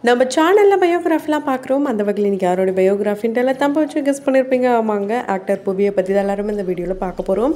நம்ம சேனல்ல பயோகிராஃபிலாம் பார்க்குறோம். அந்த வகையில் இன்னைக்கு யாரோட பயோகிராஃபின்ட்டு எல்லாம் தம்ப வச்சு கெஸ் பண்ணியிருப்பீங்க. ஆமாங்க, ஆக்டர் புவியை பற்றி தான் எல்லாரும் இந்த வீடியோவில் பார்க்க போகிறோம்.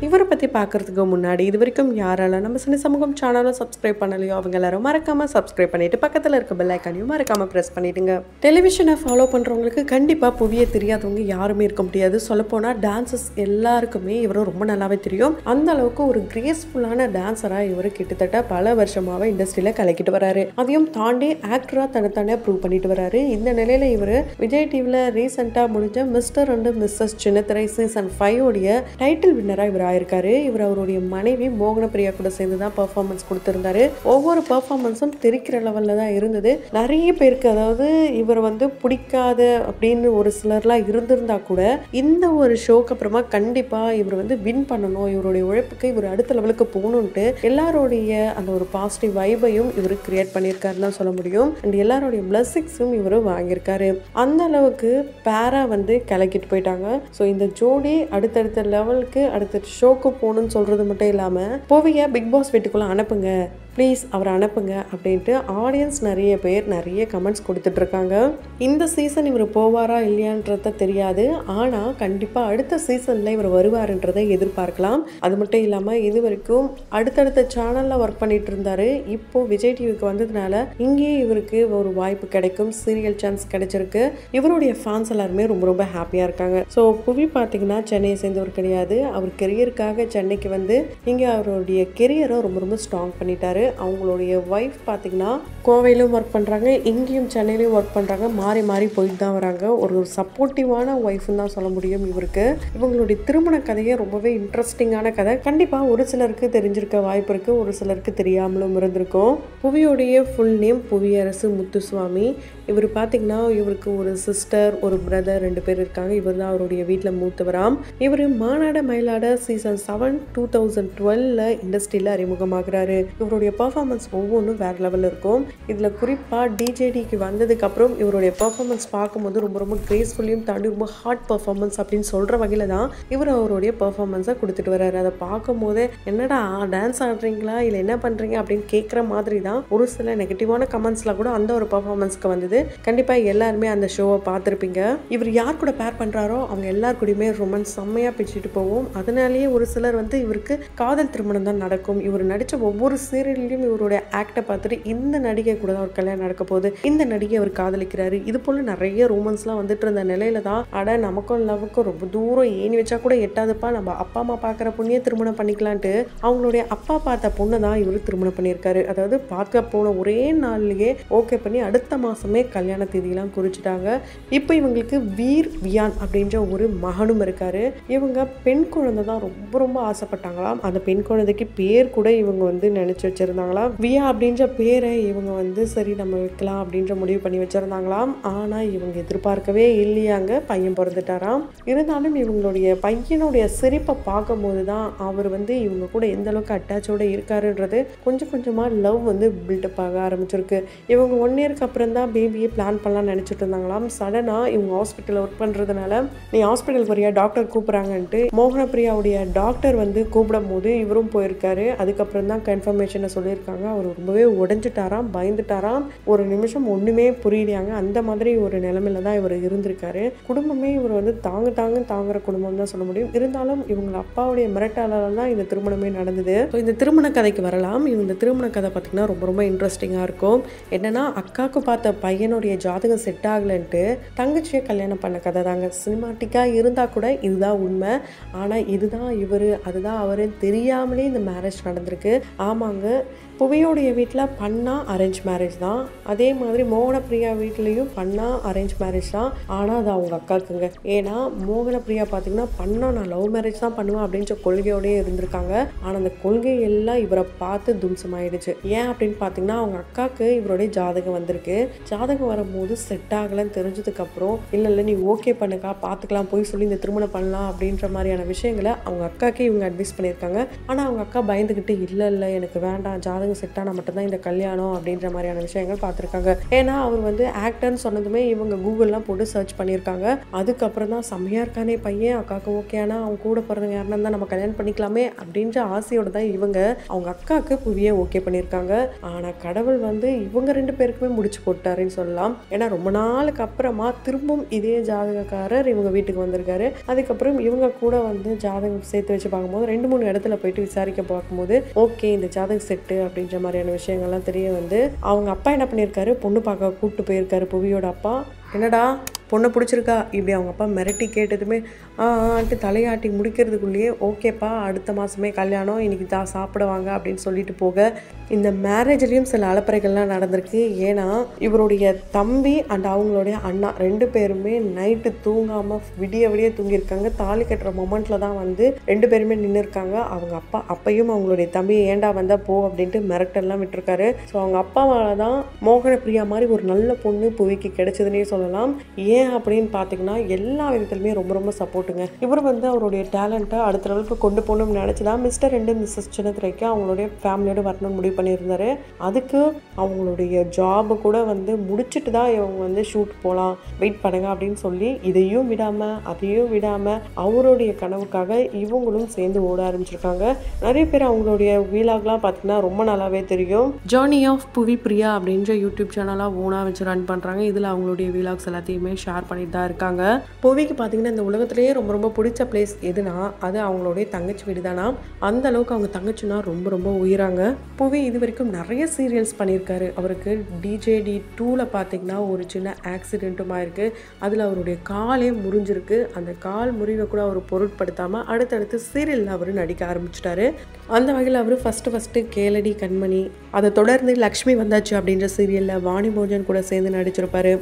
இவரை பற்றி பார்க்குறதுக்கு முன்னாடி இது வரைக்கும் யாரெல்லாம் நம்ம சின்ன சமூகம் சேனலை சப்ஸ்கிரைப் பண்ணலையோ அவங்க எல்லாரும் மறக்காமல் சப்ஸ்கிரைப் பண்ணிவிட்டு பக்கத்தில் இருக்க பெல் ஐக்கானையும் மறக்காமல் ப்ரெஸ் பண்ணிவிடுங்க. டெலிவிஷனை ஃபாலோ பண்ணுறவங்களுக்கு கண்டிப்பாக புவியை தெரியாதவங்க யாருமே இருக்க முடியாது. சொல்லப்போனால் டான்ஸஸ் எல்லாருக்குமே இவரை ரொம்ப நல்லாவே தெரியும். அந்த அளவுக்கு ஒரு கிரேஸ்ஃபுல்லான டான்ஸராக இவர் கிட்டத்தட்ட பல வருஷமாகவே இண்டஸ்ட்ரியில் கலக்கிட்டு வராரு. அதையும் தாண்டி ஆக்டராக தன்னைத்தானே ப்ரூவ் பண்ணிட்டு வராரு. இந்த நிலையில் இவர் விஜய் டிவியில் ரீசெண்டாக முடிஞ்ச மிஸ்டர் அண்ட் மிஸ்ஸஸ் சின்னத்திரை சீசன் 5 டைட்டில் வின்னராக இவர் இருக்காரு. இவர் அவருடைய மனைவி மோகனப்பிரியா கூட சேர்ந்து தான் பெர்ஃபார்மன்ஸ் கொடுத்திருந்தாரு. ஒவ்வொரு பெர்ஃபார்மன்ஸும் தெரிக்கிற லெவல்ல தான் இருந்தது. நிறைய பேருக்கு அதாவது இவர் பிடிக்காத அப்படின்னு ஒரு சிலர்லாம் இருந்திருந்தா கூட இந்த ஒரு ஷோக்கு அப்புறமா கண்டிப்பா இவர் வின் பண்ணணும், இவருடைய உழைப்புக்கு இவர் அடுத்த லெவலுக்கு போகணும்ட்டு எல்லாருடைய அந்த ஒரு பாசிட்டிவ் வைபையும் இவர் கிரியேட் பண்ணியிருக்காருன்னு தான் சொல்ல முடியும். அண்ட் எல்லாருடைய பிளஸிங்ஸும் இவர் வாங்கியிருக்காரு. அந்த அளவுக்கு பேரா கலக்கிட்டு போயிட்டாங்க. ஸோ இந்த ஜோடி அடுத்தடுத்த லெவலுக்கு அடுத்த ஷோக்கு போகணும்னு சொல்றது மட்டும் இல்லாமல் புவியை பிக் பாஸ் வீட்டுக்குள்ள அனுப்புங்க, ப்ளீஸ் அவரை அனுப்புங்க அப்படின்ட்டு ஆடியன்ஸ் நிறைய பேர் நிறைய கமெண்ட்ஸ் கொடுத்துட்டு இருக்காங்க. இந்த சீசன் இவர் போவாரா இல்லையான்றத தெரியாது, ஆனால் கண்டிப்பாக அடுத்த சீசனில் இவர் வருவாருன்றதை எதிர்பார்க்கலாம். அது மட்டும் இல்லாமல் இது வரைக்கும் அடுத்தடுத்த சேனலில் ஒர்க் பண்ணிட்டு இருந்தாரு. இப்போ விஜய் டிவிக்கு வந்ததுனால இங்கேயே இவருக்கு ஒரு வாய்ப்பு கிடைக்கும், சீரியல் சான்ஸ் கிடைச்சிருக்கு. இவருடைய ஃபேன்ஸ் எல்லாருமே ரொம்ப ரொம்ப ஹாப்பியாக இருக்காங்க. ஸோ புவி பார்த்தீங்கன்னா சென்னையை சேர்ந்தவர் கிடையாது. அவர் கெரியருக்காக சென்னைக்கு இங்கே அவருடைய கெரியரை ரொம்ப ரொம்ப ஸ்ட்ராங் பண்ணிட்டாரு. அவங்களுடைய ஒய்ஃப் பார்த்தீங்கன்னா கோவையிலும் ஒர்க் பண்ணுறாங்க, இங்கேயும் சென்னையிலையும் ஒர்க் பண்ணுறாங்க. மாறி மாறி போயிட்டு தான் வராங்க. ஒரு சப்போர்ட்டிவான ஒய்ஃப்னு தான் சொல்ல முடியும் இவருக்கு. இவங்களுடைய திருமண கதையே ரொம்பவே இன்ட்ரெஸ்டிங்கான கதை. கண்டிப்பாக ஒரு சிலருக்கு தெரிஞ்சிருக்க வாய்ப்பு இருக்குது, ஒரு சிலருக்கு தெரியாமலும் இருந்திருக்கும். புவியோடைய ஃபுல் நேம் புவியரசு முத்துசுவாமி. இவர் பார்த்தீங்கன்னா இவருக்கு ஒரு சிஸ்டர் ஒரு பிரதர் 2 பேர் இருக்காங்க. இவர் தான் அவருடைய வீட்டில் மூத்தவராம். இவர் மாநாட மயிலாட சீசன் 7 2012 இண்டஸ்ட்ரியில் அறிமுகமாகிறாரு. இவருடைய பர்ஃபார்மன்ஸ் ஒவ்வொன்றும் வேறு லெவலில் இருக்கும். இதில் குறிப்பாக டிஜேடிக்கு வந்ததுக்கப்புறம் இவருடைய பர்ஃபார்மன்ஸ் பார்க்கும்போது ரொம்ப ரொம்ப கிரேஸ்ஃபுல்லையும் தாண்டி ரொம்ப ஹார்ட் பர்ஃபார்மன்ஸ் அப்படின்னு சொல்கிற வகையில் தான் இவர் அவருடைய பர்ஃபார்மன்ஸை கொடுத்துட்டு வர்றாரு. அதை பார்க்கும் போதே என்னடா டான்ஸ் ஆடுறீங்களா இல்லை என்ன பண்ணுறீங்க அப்படின்னு கேட்குற மாதிரி தான் ஒரு சில நெகட்டிவான கமெண்ட்ஸ்லாம் கூட அந்த ஒரு பர்ஃபார்மன்ஸ்க்கு வந்தது. கண்டிப்பாக எல்லாருமே அந்த ஷோவை பார்த்துருப்பீங்க. இவர் யார் கூட பேர் பண்ணுறாரோ அவங்க எல்லார் கூடயுமே ரொமான்ஸ் செம்மையாக பிடிச்சிட்டு போவோம். அதனாலேயே ஒரு சிலர் இவருக்கு காதல் திருமணம் தான் நடக்கும். இவர் நடித்த ஒவ்வொரு சீரியல்லையும் இவருடைய ஆக்டை பார்த்துட்டு இந்த நடிகை கூட தான் ஒரு கல்யாணம் நடக்க போகுது, இந்த நடிகை அவர் காதலிக்கிறாரு, இது போல நிறைய ரூமன்ஸ்லாம் வந்துட்டு இருந்த நிலையில தான் அட நமக்கும் லவ்வுக்கும் ரொம்ப தூரம் ஏணி வச்சா கூட எட்டாதுப்பா, நம்ம அப்பா அம்மா பார்க்குற பொண்ணையே திருமணம் பண்ணிக்கலான்ட்டு அவங்களுடைய அப்பா பார்த்த பொண்ணை தான் இவர் திருமணம் பண்ணியிருக்காரு. அதாவது பார்க்க போன ஒரே நாள்லயே ஓகே பண்ணி அடுத்த மாசமே கல்யாண தேதியெல்லாம் குறிச்சிட்டாங்க. இப்போ இவங்களுக்கு வீர் வியான் அப்படின்ற ஒரு மகனும் இருக்காரு. இவங்க பெண் குழந்தை தான் ரொம்ப ரொம்ப ஆசைப்பட்டாங்களாம். அந்த பெண் குழந்தைக்கு பேர் கூட இவங்க நினைச்சு வச்சிருந்தாங்களாம். வியா அப்படின்ற பேரை இவங்க சரி நம்ம வைக்கலாம் அப்படின்ற முடிவு பண்ணி வச்சிருந்தாங்களாம். ஆனா இவங்க எதிர்பார்க்கவே இல்லையாங்க, பையன் பிறந்துட்டாராம். இருந்தாலும் இவங்களுடைய பையனுடைய சிரிப்பை பார்க்கும் போதுதான் அவர் இவங்க கூட எந்த அளவுக்கு அட்டாச்சோட இருக்காருன்றது கொஞ்சம் கொஞ்சமா லவ் பில்டப் ஆக ஆரம்பிச்சிருக்கு. இவங்க 1 இயருக்கு அப்புறம் தான் பேபியை பிளான் பண்ணலாம்னு நினைச்சிட்டு இருந்தாங்களாம். சடனா இவங்க ஹாஸ்பிட்டலில் ஒர்க் பண்றதுனால நீ ஹாஸ்பிட்டல் வரியா டாக்டர் கூப்பிடுறாங்கன்ட்டு மோகனப்பிரியாவுடைய டாக்டர் கூப்பிடும் போது இவரும் போயிருக்காரு. அதுக்கப்புறம் தான் கன்ஃபர்மேஷனை சொல்லியிருக்காங்க. அவர் ரொம்பவே உடைஞ்சிட்டாராம், பயந்துட்டாராம். ஒரு நிமிஷம் ஒண்ணுமே புரியலையாங்க. அந்த மாதிரி ஒரு நிலைமையில தான் இவர் இருந்திருக்காரு. குடும்பமே இவர் தாங்குற குடும்பம் தான் சொல்ல முடியும். இருந்தாலும் இவங்க அப்பாவுடைய மிரட்டால தான் இந்த திருமணமே நடந்தது. இந்த திருமண கதைக்கு வரலாம். இந்த திருமண கதை பார்த்தீங்கன்னா ரொம்ப ரொம்ப இன்ட்ரெஸ்டிங்காக இருக்கும். என்னன்னா அக்காவுக்கு பார்த்த பையனுடைய ஜாதகம் செட் ஆகலன்ட்டு தங்கச்சியை கல்யாணம் பண்ண கதை தாங்க. சினிமாட்டிக்காக இருந்தால் கூட இதுதான் உண்மை. ஆனால் இதுதான் இவர் அதுதான் அவரு தெரியாமலே இந்த மேரேஜ் நடந்திருக்கு. ஆமாங்க, புவியோடைய வீட்டில் பண்ணா அரேஞ்ச் மேரேஜ் தான். அதே மாதிரி மோகனப்பிரியா வீட்லேயும் பண்ணா அரேஞ்ச் மேரேஜ் தான். ஆனால் அது அவங்க அக்காக்குங்க. ஏன்னா மோகனப்பிரியா பார்த்தீங்கன்னா பண்ணா நான் லவ் மேரேஜ் தான் பண்ணுவேன் அப்படின்ற கொள்கையோடயே இருந்திருக்காங்க. ஆனால் அந்த கொள்கையெல்லாம் இவரை பார்த்து தும்சமாயிடுச்சு. ஏன் அப்படின்னு பார்த்தீங்கன்னா அவங்க அக்காவுக்கு இவருடைய ஜாதகம் வந்திருக்கு. ஜாதகம் வரும்போது செட் ஆகலன்னு தெரிஞ்சதுக்கப்புறம் இல்லை நீ ஓகே பண்ணுக்கா பார்த்துக்கலாம் போய் சொல்லி இந்த திருமணம் பண்ணலாம் அப்படின்ற மாதிரியான விஷயங்களை அவங்க அக்காக்கே இவங்க அட்வைஸ் பண்ணியிருக்காங்க. ஆனால் அவங்க அக்கா பயந்துக்கிட்டு இல்லை எனக்கு வேண்டாம் ஜாதகம் செட் ஆனால் மட்டும்தான் இந்த கல்யாணம் அப்படின்ற மாதிரியான விஷயங்கள் பார்த்துருக்காங்க. ஏன்னா அவர் வந்து ஆக்டர்னு சொன்னதுமே இவங்க கூகுள்லாம் போட்டு சர்ச் பண்ணியிருக்காங்க. அதுக்கப்புறம் தான் செம்மையாக இருக்கானே பையன், அக்காவுக்கு ஓகேனா அவங்க கூட பிறந்தவங்க யாருன்னா இருந்தால் நம்ம கல்யாணம் பண்ணிக்கலாமே அப்படின்ற ஆசையோடு தான் இவங்க அவங்க அக்காவுக்கு புவியை ஓகே பண்ணியிருக்காங்க. ஆனால் கடவுள் வந்து இவங்க 2 பேருக்குமே முடிச்சு போட்டாருன்னு சொல்லலாம். ஏன்னா ரொம்ப நாளுக்கு அப்புறமா திரும்பவும் இதே ஜாதகக்காரர் இவங்க வீட்டுக்கு வந்திருக்காரு. அதுக்கப்புறம் இவங்க கூட வந்து ஜாதகம் சேர்த்து வச்சு பார்க்கும்போது 2-3 இடத்துல போயிட்டு விசாரிக்க பார்க்கும்போது ஓகே இந்த ஜாதகம் செட்டு அப்படின்ற மாதிரியான விஷயங்கள்லாம் தெரிய வந்து அவங்க அப்பா என்ன பண்ணியிருக்காரு, பொண்ணு பார்க்க கூப்பிட்டு போயிருக்காரு. புவியோட அப்பா, என்னடா பொண்ணை பிடிச்சிருக்கா இப்படி அவங்க அப்பா மிரட்டி கேட்டதுமே ஆன்ட்டு தலையாட்டி முடிக்கிறதுக்குள்ளேயே ஓகேப்பா அடுத்த மாதமே கல்யாணம், இன்னைக்கு தான் சாப்பிடுவாங்க அப்படின்னு சொல்லிட்டு போக இந்த மேரேஜ்லேயும் சில அலப்பறைகள்லாம் நடந்திருக்கு. ஏன்னா இவருடைய தம்பி அண்ட் அவங்களுடைய அண்ணா 2 பேருமே நைட்டு தூங்காமல் விடிய தூங்கியிருக்காங்க. தாலி கட்டுற மொமெண்ட்டில் தான் வந்து 2 பேருமே நின்று இருக்காங்க. அவங்க அப்பா அப்பையும் அவங்களுடைய தம்பி ஏண்டா வந்தால் போ அப்படின்ட்டு மிரட்டெல்லாம் விட்டுருக்காரு. ஸோ அவங்க அப்பாவால் தான் மோகன பிரியா மாதிரி ஒரு நல்ல பொண்ணு புவிக்கு கிடைச்சதுன்னே சொல்லலாம். ஏன் அப்படின்னு பார்த்தீங்கன்னா எல்லா விதத்துலையுமே ரொம்ப சப்போர்ட்டுங்க. இவர் வந்து அவருடைய டேலண்ட்டை அடுத்த லெவலுக்கு கொண்டு போகணும்னு நினச்சிதான் மிஸ்டர் அண்ட் மிஸ்ஸஸ் சின்னத்திரைக்கு அவங்களுடைய ஃபேமிலியோட வரணும்னு முடிவு பண்ணியிருந்தாரு. அதுக்கு அவங்களுடைய ஜாபை கூட வந்து முடிச்சுட்டு தான் இவங்க வந்து ஷூட் போகலாம், வெயிட் பண்ணுங்க அப்படின்னு சொல்லி இதையும் விடாமல் அதையும் விடாமல் அவருடைய கனவுக்காக இவங்களும் சேர்ந்து ஓட ஆரம்பிச்சிருக்காங்க. நிறைய பேர் அவங்களுடைய வீலாக்லாம் பார்த்தீங்கன்னா ரொம்ப நல்லாவே தெரியும். ஜர்னி ஆஃப் புவி பிரியா அப்படின்ற யூடியூப் சேனலாக ஓனாக வச்சு ரன் பண்ணுறாங்க. இதில் அவங்களுடைய வீலாக்ஸ் எல்லாத்தையுமே ஷேர் பண்ணிட்டு தான் இருக்காங்க. புவிக்கு பார்த்தீங்கன்னா இந்த உலகத்திலேயே ரொம்ப பிடிச்ச பிளேஸ் எதுனா அது அவங்களுடைய தங்கச்சி வீடு தானா. அந்த அளவுக்கு அவங்க தங்கச்சினா ரொம்ப உயிராங்க. புவி இது வரைக்கும் நிறைய சீரியல்ஸ் பண்ணியிருக்காரு. அவருக்கு DJD 2ல பார்த்தீங்கன்னா ஒரு சின்ன ஆக்சிடென்ட்டும் ஆயிருக்கு. அதில் அவருடைய காலே முறிஞ்சிருக்கு. அந்த கால் முறிவை கூட அவர் பொருட்படுத்தாமல் அடுத்தடுத்து சீரியலில் அவர் நடிக்க ஆரம்பிச்சிட்டாரு. அந்த வகையில் அவர் ஃபஸ்ட்டு கேளடி கண்மணி, அதை தொடர்ந்து லக்ஷ்மி வந்தாச்சு அப்படின்ற சீரியலில் வாணி போஜன் கூட சேர்ந்து நடிச்சிருப்பாரு.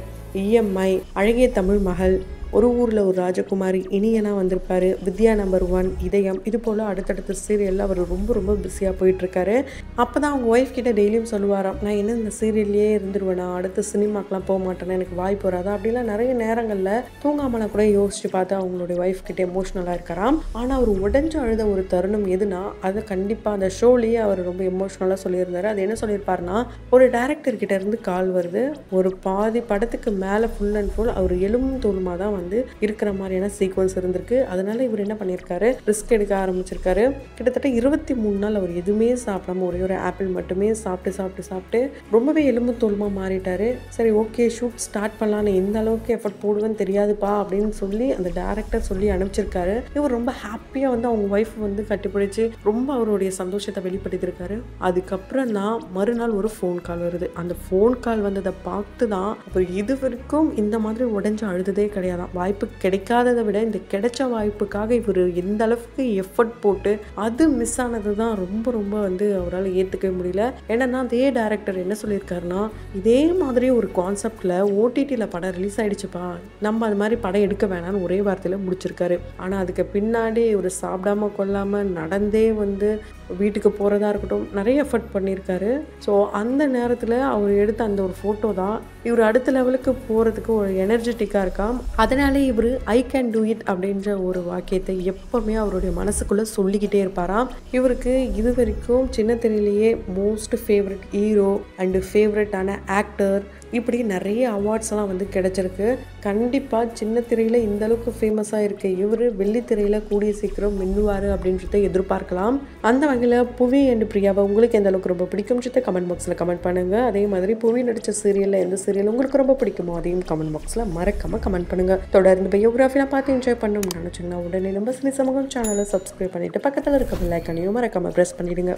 EMI, அழகிய தமிழ் மகள், ஒரு ஊரில் ஒரு ராஜகுமாரி, இனியனா வந்திருப்பாரு, வித்யா நம்பர் 1, இதயம், இது போல் அடுத்தடுத்த சீரியலில் அவர் ரொம்ப பிஸியாக போயிட்டுருக்காரு. அப்போ தான் அவங்க ஒய்ஃப் கிட்ட டெய்லியும் சொல்லுவாராம், நான் என்ன இந்த சீரியல்லையே இருந்துருவேனா, அடுத்த சினிமாக்கெலாம் போக மாட்டேன்னா எனக்கு வாய்ப்பு வராதா அப்படிலாம் நிறைய நேரங்களில் தூங்காமலாம் கூட யோசிச்சு பார்த்து அவங்களுடைய ஒய்ஃப் கிட்ட எமோஷ்னலாக இருக்காராம். ஆனால் அவர் உடஞ்சு அழுத ஒரு தருணம் எதுனா அதை கண்டிப்பாக அந்த ஷோலேயே அவர் ரொம்ப எமோஷ்னலாக சொல்லியிருந்தார். அது என்ன சொல்லியிருப்பாருன்னா, ஒரு டைரக்டர் கிட்ட இருந்து கால் வருது, ஒரு பாதி படத்துக்கு மேலே ஃபுல் அண்ட் ஃபுல் அவர் எலும்பும் தோலுமாக தான் வந்து இருக்கிற மாதிரியான சீக்வன்ஸ் இருந்திருக்கு. அதனால இவர் என்ன பண்ணியிருக்காரு, ரிஸ்க் எடுக்க ஆரம்பிச்சிருக்காரு. கிட்டத்தட்ட 23 நாள் அவர் எதுவுமே சாப்பிடாம ஒரே ஒரு ஆப்பிள் மட்டுமே சாப்பிட்டு ரொம்பவே எலும்பு தோலுமா மாறிட்டாரு. சரி ஓகே ஷூட் ஸ்டார்ட் பண்ணலான்னு எந்த அளவுக்கு எஃபர்ட் போடுவேன்னு தெரியாதுப்பா அப்படின்னு சொல்லி அந்த டைரக்டர் சொல்லி அனுப்பிச்சிருக்காரு. இவர் ரொம்ப ஹாப்பியாக வந்து அவங்க ஒய்ஃப் வந்து கட்டிப்பிடிச்சு ரொம்ப அவருடைய சந்தோஷத்தை வெளிப்படுத்தியிருக்காரு. அதுக்கப்புறம் தான் மறுநாள் ஒரு ஃபோன் கால் வருது. அந்த ஃபோன் கால் வந்ததை பார்த்து தான் அப்புறம் இது வரைக்கும் இந்த மாதிரி உடஞ்சு அழுததே கிடையாது. வாய்ப்பு கிடைக்காததை விட இந்த கிடைச்ச வாய்ப்புக்காக இவர் எந்த அளவுக்கு எஃபர்ட் போட்டு அது மிஸ் ஆனது தான் ரொம்ப வந்து அவரால் ஏற்றுக்கவே முடியல. ஏன்னா அதே டைரக்டர் என்ன சொல்லியிருக்காருன்னா, இதே மாதிரி ஒரு கான்செப்டில் OTTயில் படம் ரிலீஸ் ஆகிடுச்சுப்பா, நம்ம அது மாதிரி படம் எடுக்க வேணாம்னு ஒரே வார்த்தையில் முடிச்சிருக்காரு. ஆனால் அதுக்கு பின்னாடி இவர் சாப்பிடாம கொள்ளாமல் நடந்தே வந்து வீட்டுக்கு போகிறதா இருக்கட்டும் நிறைய எஃபர்ட் பண்ணியிருக்காரு. ஸோ அந்த நேரத்தில் அவர் எடுத்த அந்த ஒரு ஃபோட்டோ தான் இவர் அடுத்த லெவலுக்கு போகிறதுக்கு ஒரு எனர்ஜெட்டிக்காக இருக்காம். அதனாலே இவர் ஐ கேன் டூ இட் அப்படின்ற ஒரு வாக்கியத்தை எப்போவுமே அவருடைய மனசுக்குள்ளே சொல்லிக்கிட்டே இருப்பாராம். இவருக்கு இது வரைக்கும் சின்ன திரையிலேயே மோஸ்ட் ஃபேவரட் ஹீரோ அண்டு ஃபேவரட்டான ஆக்டர் இப்படி நிறைய அவார்ட்ஸ்லாம் வந்து கிடைச்சிருக்கு. கண்டிப்பாக சின்ன திரையில் இந்த அளவுக்கு ஃபேமஸாக இருக்க இவர் வெள்ளித்திரையில் கூடிய சீக்கிரம் மின்னுவார் அப்படின்றத எதிர்பார்க்கலாம். அந்த வகையில் புவி அண்ட் பிரியாவை உங்களுக்கு எந்த அளவுக்கு ரொம்ப பிடிக்கும் கமெண்ட் பாக்ஸில் கமெண்ட் பண்ணுங்கள். அதே மாதிரி புவி நடித்த சீரியலில் எந்த சீரியல் உங்களுக்கு ரொம்ப பிடிக்குமோ அதையும் கமெண்ட் பாக்ஸில் மறக்காமல் கமெண்ட் பண்ணுங்கள். தொடர்ந்து பயோகிராஃபிலாம் பார்த்து என்ஜாய் பண்ணணும்னு நினச்சிங்கன்னா உடனே நம்ம சினி சமூகம் சேனலை சப்ஸ்கிரைப் பண்ணிவிட்டு பக்கத்தில் இருக்க பெல் ஐக்கானையும் மறக்காமல் ப்ரெஸ் பண்ணிவிடுங்க.